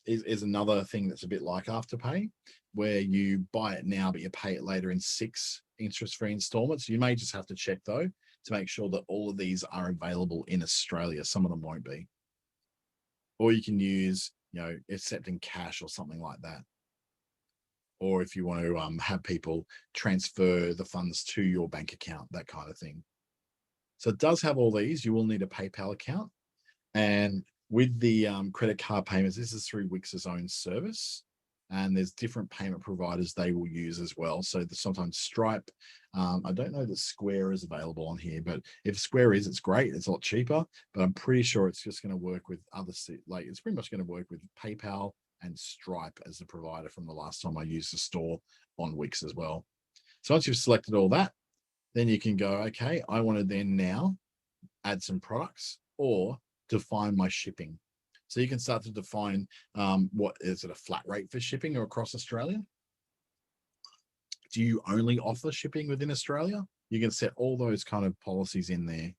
is another thing that's a bit like Afterpay, where you buy it now, but you pay it later in 6 interest-free installments. You may just have to check though to make sure that all of these are available in Australia. Some of them won't be. Or you can use, accepting cash or something like that. Or if you want to have people transfer the funds to your bank account, that kind of thing. So it does have all these. You will need a PayPal account. And with the credit card payments, this is through Wix's own service. And there's different payment providers they will use as well. So sometimes Stripe, I don't know that Square is available on here, but if Square is, it's great. It's a lot cheaper, but I'm pretty sure it's just going to work with it's pretty much going to work with PayPal and Stripe as the provider from the last time I used the store on Wix as well. So once you've selected all that, then you can go, okay, I want to then now add some products or define my shipping. So you can start to define what is it, a flat rate for shipping or across Australia? Do you only offer shipping within Australia? You can set all those kind of policies in there.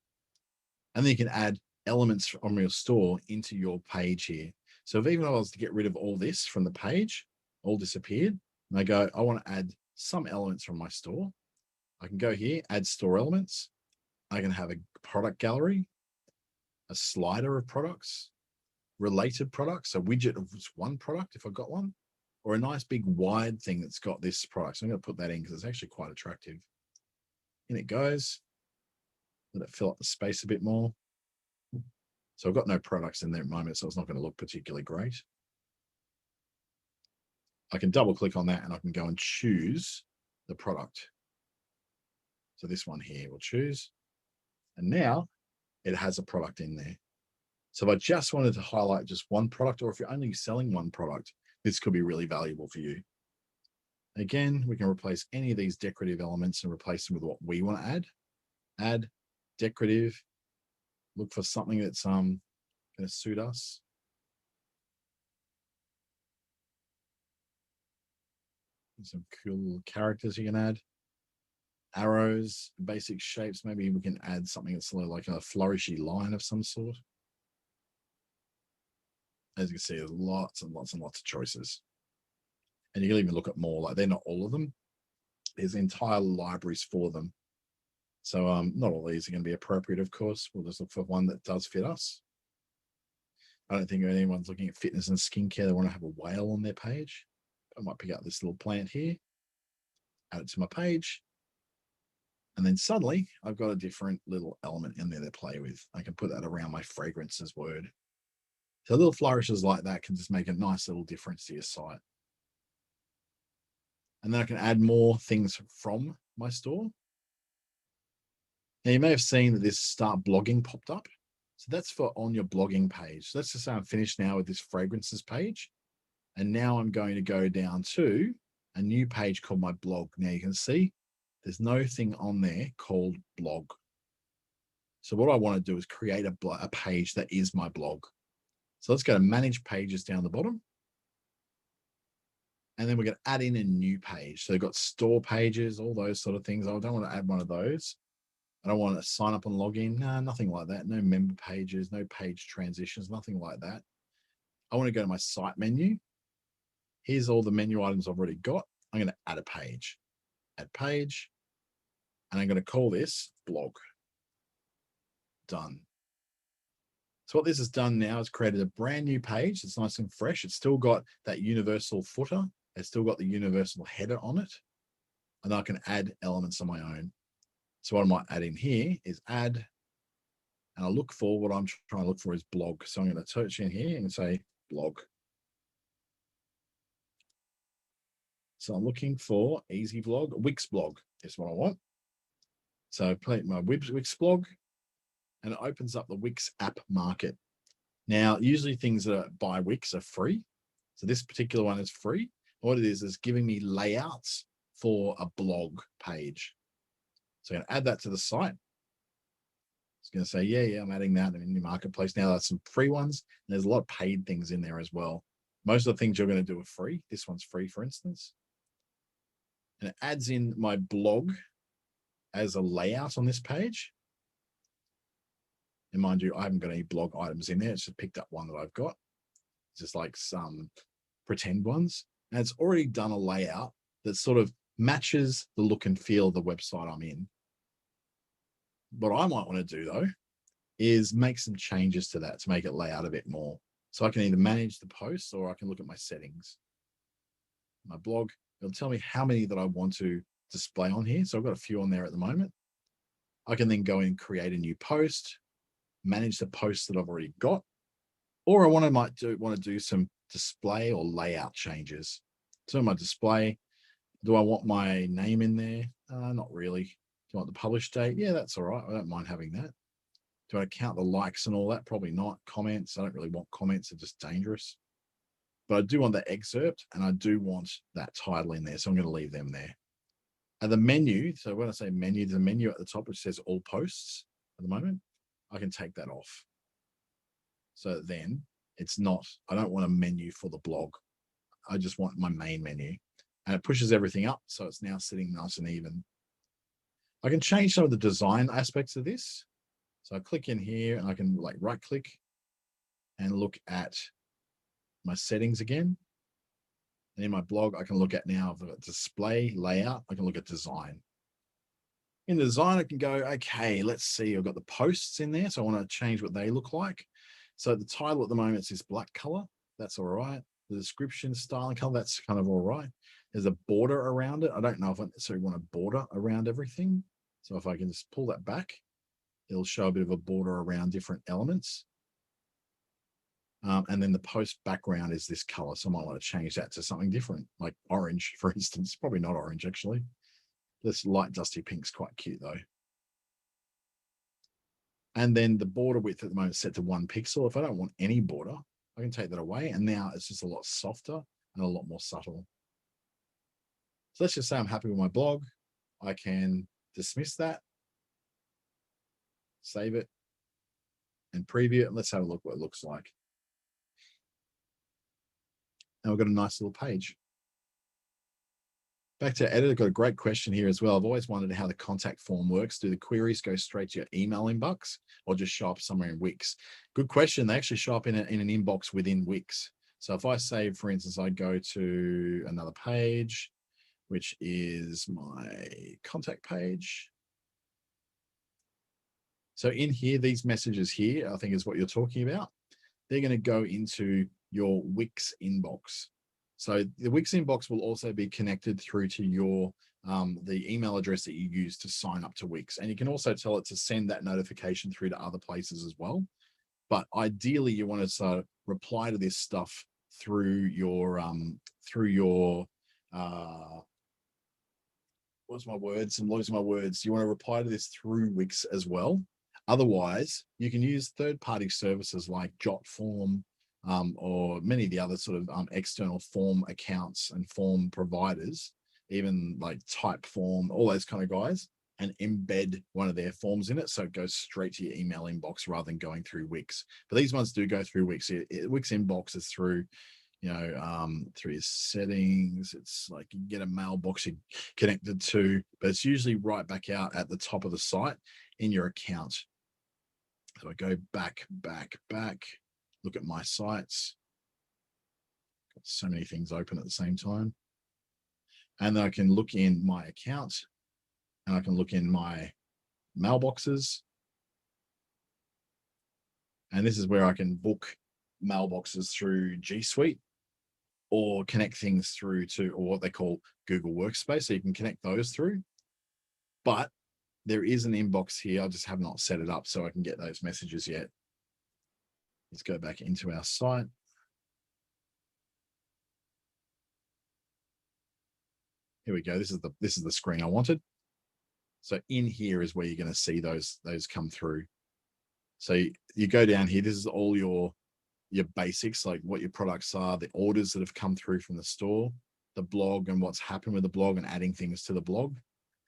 And then you can add elements from your store into your page here. So if even I was to get rid of all this from the page, all disappeared, and I go, I want to add some elements from my store. I can go here, add store elements. I can have a product gallery, a slider of products, related products, a widget of just one product if I've got one, or a nice big wide thing that's got this product. So I'm going to put that in because it's actually quite attractive. In it goes. Let it fill up the space a bit more. So I've got no products in there at the moment, so it's not going to look particularly great. I can double click on that and I can go and choose the product. So this one here we'll choose. And now it has a product in there. So if I just wanted to highlight just one product, or if you're only selling one product, this could be really valuable for you. Again, we can replace any of these decorative elements and replace them with what we want to add. Add decorative, look for something that's going to suit us. Some cool characters you can add. arrows, basic shapes. Maybe we can add something that's like a flourishy line of some sort. As you can see, there's lots and lots and lots of choices. And you can even look at more, like they're not all of them. There's entire libraries for them. So not all these are going to be appropriate, of course. We'll just look for one that does fit us. I don't think anyone's looking at fitness and skincare. They want to have a whale on their page. I might pick up this little plant here, add it to my page. And then suddenly I've got a different little element in there to play with. I can put that around my fragrances word. So little flourishes like that can just make a nice little difference to your site. And then I can add more things from my store. Now you may have seen that this start blogging popped up. So that's for on your blogging page. So let's just say I'm finished now with this fragrances page. And now I'm going to go down to a new page called my blog. Now you can see there's no thing on there called blog. So what I want to do is create a page that is my blog. So let's go to manage pages down the bottom. And then we're going to add in a new page. So they've got store pages, all those sort of things. I don't want to add one of those. I don't want to sign up and log in. No, nothing like that. No member pages, no page transitions, nothing like that. I want to go to my site menu. Here's all the menu items I've already got. I'm going to add a page. Add page. And I'm going to call this blog. Done. So what this has done now is created a brand new page. It's nice and fresh. It's still got that universal footer. It's still got the universal header on it. And I can add elements of my own. So what I might add in here is add, and I look for what I'm trying to look for is blog. So I'm going to search in here and say blog. So I'm looking for easy blog, Wix blog is what I want. So I play my Wix blog, and it opens up the Wix app market. Now, usually things that are by Wix are free. So this particular one is free. What it is giving me layouts for a blog page. So I'm going to add that to the site. It's going to say, yeah, I'm adding that in the marketplace. Now that's some free ones. And there's a lot of paid things in there as well. Most of the things you're going to do are free. This one's free, for instance. And it adds in my blog as a layout on this page. And mind you, I haven't got any blog items in there. It's just picked up one that I've got. It's just like some pretend ones. And it's already done a layout that sort of matches the look and feel of the website I'm in. What I might want to do though, is make some changes to that to make it lay out a bit more. So I can either manage the posts or I can look at my settings. My blog, it'll tell me how many that I want to display on here. So I've got a few on there at the moment. I can then go and create a new post, manage the posts that I've already got, or I might want to do some display or layout changes. So my display, do I want my name in there? Not really. Do I want the publish date? Yeah, that's all right. I don't mind having that. Do I count the likes and all that? Probably not. Comments, I don't really want comments. They're just dangerous. But I do want the excerpt and I do want that title in there. So I'm going to leave them there. And the menu, so when I say menu, there's a menu at the top which says all posts at the moment. I can take that off. So then it's not, I don't want a menu for the blog. I just want my main menu. And it pushes everything up. So it's now sitting nice and even. I can change some of the design aspects of this. So I click in here and I can like right click and look at my settings again. And in my blog, I can look at now the display layout. I can look at design. In the design, I can go, okay, let's see. I've got the posts in there. So I want to change what they look like. So the title at the moment is this black color. That's all right. The description, style and color, that's kind of all right. There's a border around it. I don't know if I necessarily want a border around everything. So if I can just pull that back, it'll show a bit of a border around different elements. And then the post background is this color. So I might want to change that to something different, like orange, for instance. Probably not orange, actually. This light dusty pink's quite cute, though. And then the border width at the moment is set to 1 pixel. If I don't want any border, I can take that away. And now it's just a lot softer and a lot more subtle. So let's just say I'm happy with my blog. I can dismiss that, save it, and preview it. And let's have a look what it looks like. And we've got a nice little page. Back to editor, got a great question here as well. I've always wondered how the contact form works. Do the queries go straight to your email inbox or just show up somewhere in Wix? Good question. They actually show up in an inbox within Wix. So if I say, for instance, I go to another page, which is my contact page. So in here, these messages here, I think is what you're talking about. They're going to go into your Wix inbox. So the Wix inbox will also be connected through to your the email address that you use to sign up to Wix. And you can also tell it to send that notification through to other places as well. But ideally, you want to sort of reply to this stuff through your what's my words? I'm losing my words. You want to reply to this through Wix as well. Otherwise, you can use third-party services like JotForm or many of the other sort of external form accounts and form providers, even like Typeform, all those kind of guys, and embed one of their forms in it so it goes straight to your email inbox rather than going through Wix. But these ones do go through Wix. Wix inbox is through, through your settings. It's like you get a mailbox you're connected to, but it's usually right back out at the top of the site in your account. So I go back, look at my sites. Got so many things open at the same time. And then I can look in my account and I can look in my mailboxes. And this is where I can book mailboxes through G Suite or connect things through to, or what they call Google Workspace. So you can connect those through. But there is an inbox here. I just have not set it up so I can get those messages yet. Let's go back into our site. Here we go. This is the screen I wanted. So in here is where you're going to see those come through. So you go down here. This is all your basics, like what your products are, the orders that have come through from the store, the blog and what's happened with the blog and adding things to the blog.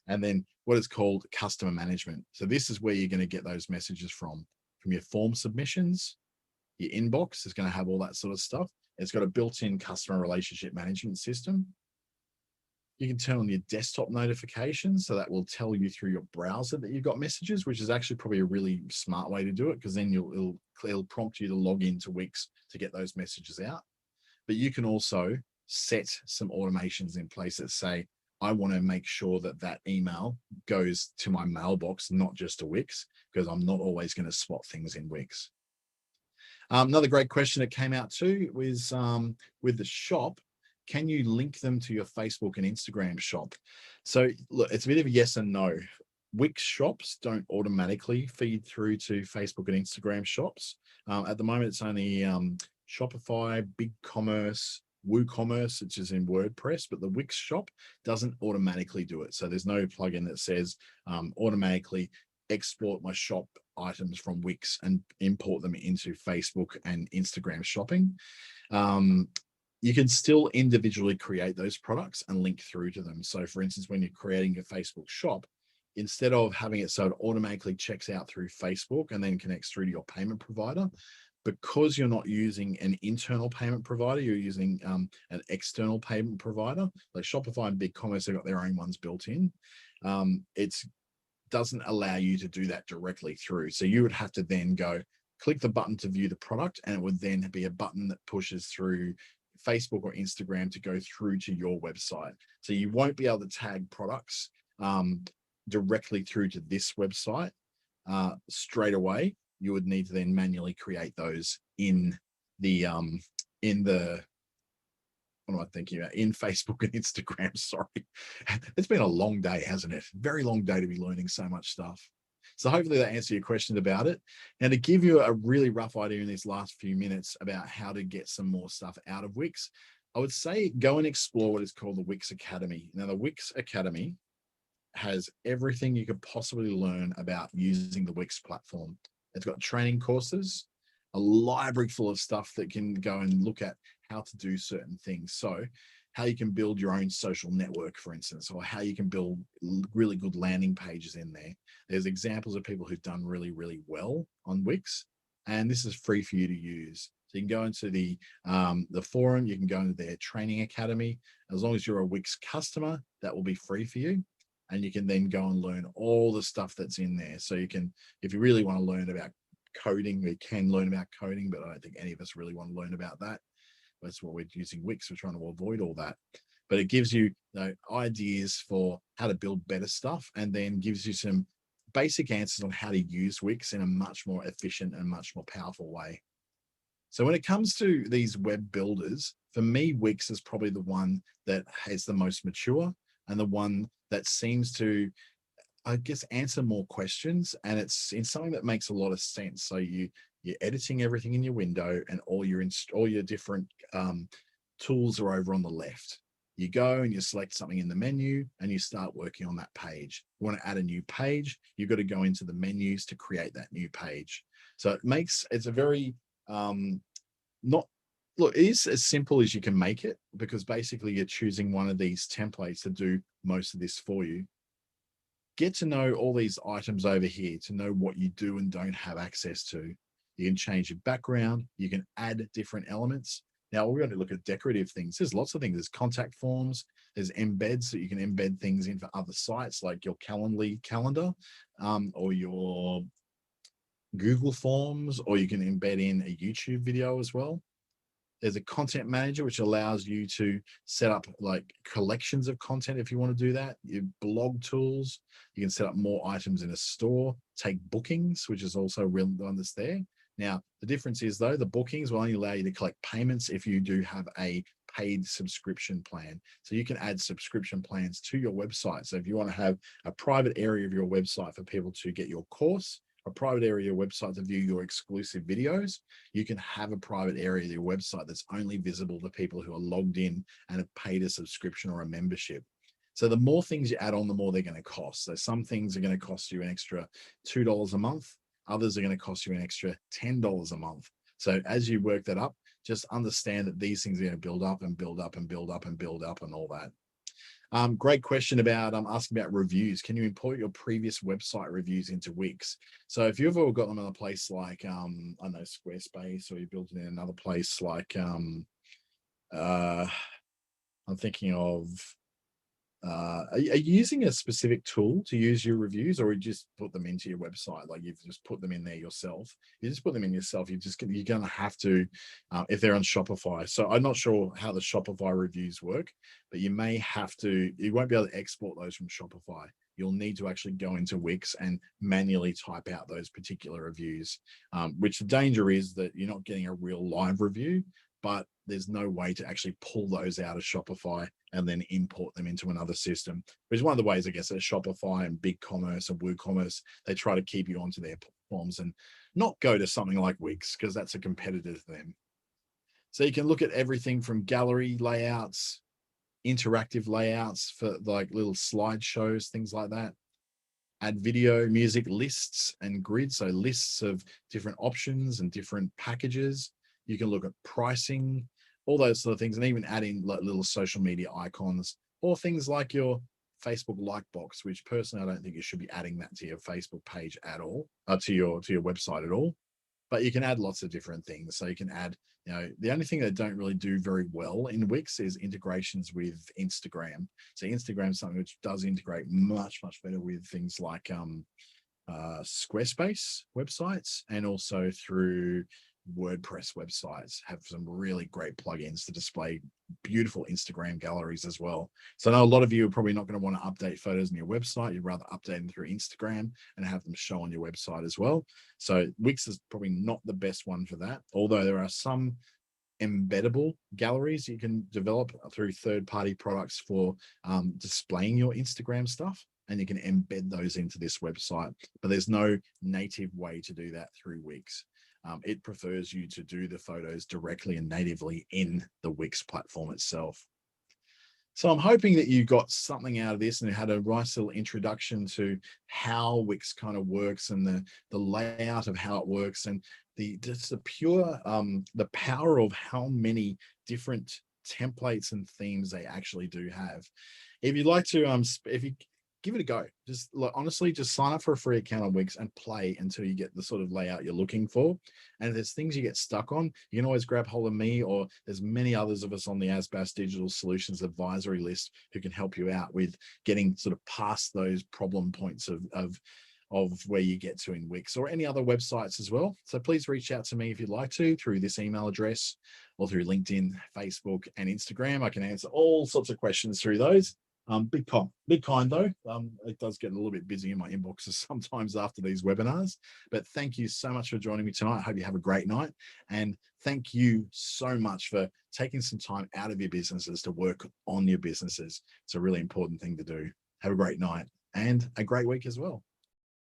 And then what is called customer management. So this is where you're going to get those messages from your form submissions. Your inbox is going to have all that sort of stuff. It's got a built-in customer relationship management system. You can turn on your desktop notifications, so that will tell you through your browser that you've got messages, which is actually probably a really smart way to do it, because then it'll prompt you to log into Wix to get those messages out. But you can also set some automations in place that say, I want to make sure that that email goes to my mailbox, not just to Wix, because I'm not always going to spot things in Wix. Another great question that came out too was with the shop, can you link them to your Facebook and Instagram shop? So look, it's a bit of a yes and no. Wix shops don't automatically feed through to Facebook and Instagram shops. At the moment, it's only Shopify, BigCommerce, WooCommerce, which is in WordPress, but the Wix shop doesn't automatically do it. So there's no plugin that says automatically export my shop items from Wix and import them into Facebook and Instagram shopping. You can still individually create those products and link through to them. So for instance, when you're creating your Facebook shop, instead of having it so it automatically checks out through Facebook and then connects through to your payment provider, because you're not using an internal payment provider, you're using an external payment provider, like Shopify and BigCommerce, they've got their own ones built in. It doesn't allow you to do that directly through. So you would have to then go click the button to view the product, and it would then be a button that pushes through Facebook or Instagram to go through to your website. So you won't be able to tag products directly through to this website straight away. You would need to then manually create those in the what am I thinking about? In Facebook and Instagram. Sorry. It's been a long day, hasn't it? Very long day to be learning so much stuff. So hopefully that answers your question about it. And to give you a really rough idea in these last few minutes about how to get some more stuff out of Wix, I would say go and explore what is called the Wix Academy. Now, the Wix Academy has everything you could possibly learn about using the Wix platform. It's got training courses, a library full of stuff that can go and look at how to do certain things. So how you can build your own social network, for instance, or how you can build really good landing pages in there. There's examples of people who've done really, really well on Wix, and this is free for you to use. So So you can go into the forum, you can go into their training academy. As long as you're a Wix customer, that will be free for you. And you can then go and learn all the stuff that's in there. So you can, if you really want to learn about coding, we can learn about coding, but I don't think any of us really want to learn about that. That's what we're using Wix. We're trying to avoid all that. But it gives you, ideas for how to build better stuff, and then gives you some basic answers on how to use Wix in a much more efficient and much more powerful way. So when it comes to these web builders, for me, Wix is probably the one that is the most mature and the one that seems to, I guess, answer more questions, and it's in something that makes a lot of sense. So you're editing everything in your window, and all your different tools are over on the left. You go and you select something in the menu and you start working on that page. You want to add a new page, you've got to go into the menus to create that new page. So it's a very not look, it is as simple as you can make it, because basically you're choosing one of these templates to do most of this for you. Get to know all these items over here to know what you do and don't have access to. You can change your background, you can add different elements. Now we're going to look at decorative things. There's lots of things. There's contact forms, there's embeds that you can embed things in for other sites like your Calendly calendar, or your Google Forms, or you can embed in a YouTube video as well. There's a content manager, which allows you to set up like collections of content if you want to do that. Your blog tools, you can set up more items in a store, take bookings, which is also real one that's there. Now, the difference is though, the bookings will only allow you to collect payments if you do have a paid subscription plan. So you can add subscription plans to your website. So if you want to have a private area of your website for people to get your course, a private area of your website to view your exclusive videos, you can have a private area of your website that's only visible to people who are logged in and have paid a subscription or a membership. So the more things you add on, the more they're going to cost. So some things are going to cost you an extra $2 a month. Others are going to cost you an extra $10 a month. So as you work that up, just understand that these things are going to build up and build up and build up and build up and all that. Great question about asking about reviews. Can you import your previous website reviews into Wix? So if you've ever got them in a place like I don't know, Squarespace, or you built it in another place like I'm thinking of are you using a specific tool to use your reviews, or you just put them into your website? Like you've just put them in there yourself. You just put them in yourself. You're going to have to, if they're on Shopify. So I'm not sure how the Shopify reviews work, but you may have to, you won't be able to export those from Shopify. You'll need to actually go into Wix and manually type out those particular reviews, which the danger is that you're not getting a real live review, but there's no way to actually pull those out of Shopify and then import them into another system, which is one of the ways, I guess, that Shopify and BigCommerce and WooCommerce, they try to keep you onto their platforms and not go to something like Wix, because that's a competitor to them. So you can look at everything from gallery layouts, interactive layouts for like little slideshows, things like that. Add video, music, lists, and grids. So lists of different options and different packages. You can look at pricing, all those sort of things, and even add in like little social media icons, or things like your Facebook like box, which personally I don't think you should be adding that to your Facebook page at all, to your website at all. But you can add lots of different things. So you can add, the only thing that don't really do very well in Wix is integrations with Instagram. So Instagram is something which does integrate much, much better with things like Squarespace websites, and also through WordPress websites have some really great plugins to display beautiful Instagram galleries as well. So I know a lot of you are probably not going to want to update photos on your website. You'd rather update them through Instagram and have them show on your website as well. So Wix is probably not the best one for that, although there are some embeddable galleries you can develop through third-party products for displaying your Instagram stuff, and you can embed those into this website, but there's no native way to do that through Wix. It prefers you to do the photos directly and natively in the Wix platform itself. So I'm hoping that you got something out of this and had a nice little introduction to how Wix kind of works, and the layout of how it works, and just the pure the power of how many different templates and themes they actually do have. If you'd like to if you give it a go. Just look, honestly, just sign up for a free account on Wix and play until you get the sort of layout you're looking for. And if there's things you get stuck on, you can always grab hold of me, or there's many others of us on the ASBAS Digital Solutions advisory list who can help you out with getting sort of past those problem points of where you get to in Wix, or any other websites as well. So please reach out to me if you'd like to, through this email address or through LinkedIn, Facebook, and Instagram. I can answer all sorts of questions through those. Big kind though. It does get a little bit busy in my inboxes sometimes after these webinars, but thank you so much for joining me tonight. I hope you have a great night, and thank you so much for taking some time out of your businesses to work on your businesses. It's a really important thing to do. Have a great night and a great week as well.